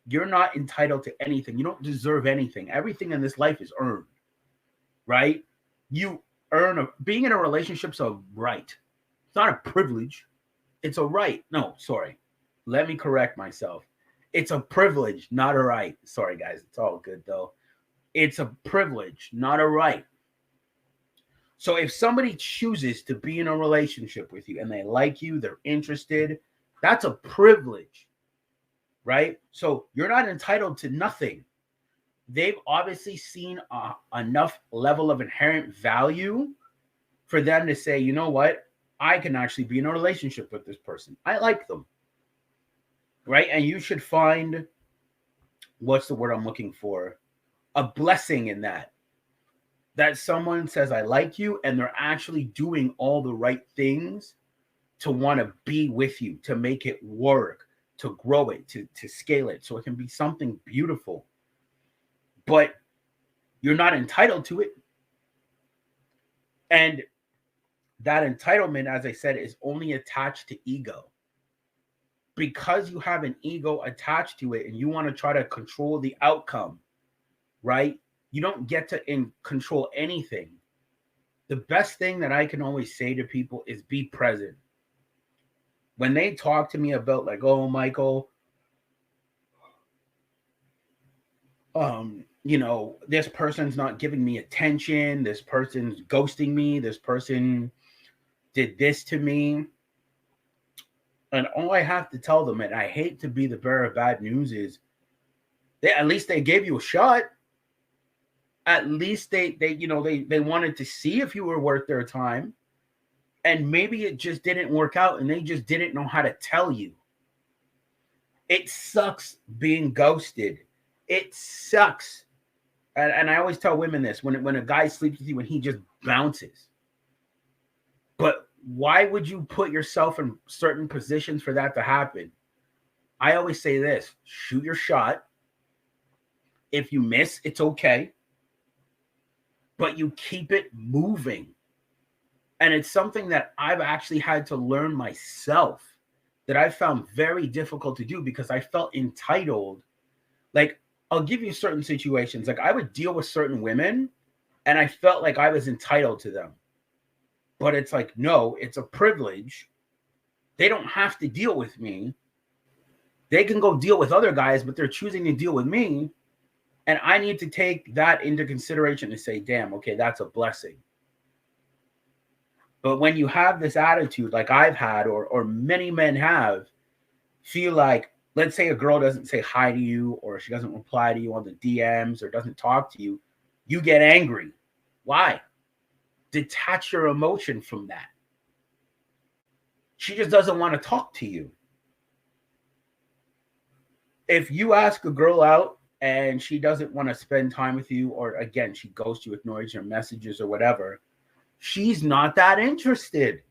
You're not entitled to anything. You don't deserve anything. Everything in this life is earned, right? You being in a relationship's a right. It's not a privilege. It's a right. No, sorry. Let me correct myself. It's a privilege, not a right. Sorry, guys. It's all good, though. It's a privilege, not a right. So if somebody chooses to be in a relationship with you and they like you, they're interested, that's a privilege, right? So you're not entitled to nothing. They've obviously seen enough level of inherent value for them to say, you know what? I can actually be in a relationship with this person. I like them, right? And you should find, what's the word I'm looking for? A blessing in that. That someone says, I like you, and they're actually doing all the right things to want to be with you, to make it work, to grow it, to scale it, so it can be something beautiful. But you're not entitled to it. And that entitlement, as I said, is only attached to ego. Because you have an ego attached to it and you want to try to control the outcome, right? You don't get to control anything. The best thing that I can always say to people is be present. When they talk to me about like, oh, Michael, this person's not giving me attention. This person's ghosting me. This person did this to me. And all I have to tell them, and I hate to be the bearer of bad news, is at least they gave you a shot. At least they wanted to see if you were worth their time. And maybe it just didn't work out and they just didn't know how to tell you. It sucks being ghosted. It sucks. And I always tell women this, when a guy sleeps with you and he just bounces. But why would you put yourself in certain positions for that to happen? I always say this, shoot your shot. If you miss, it's okay. But you keep it moving. And it's something that I've actually had to learn myself, that I found very difficult to do because I felt entitled. Like, I'll give you certain situations. Like, I would deal with certain women and I felt like I was entitled to them. But it's like, no, it's a privilege. They don't have to deal with me. They can go deal with other guys, but they're choosing to deal with me. And I need to take that into consideration and say, damn, okay, that's a blessing. But when you have this attitude like I've had, or many men have, feel like, let's say a girl doesn't say hi to you, or she doesn't reply to you on the DMs, or doesn't talk to you, you get angry. Why? Detach your emotion from that. She just doesn't want to talk to you. If you ask a girl out and she doesn't want to spend time with you, or again, she ghosts you, ignores your messages or whatever, she's not that interested.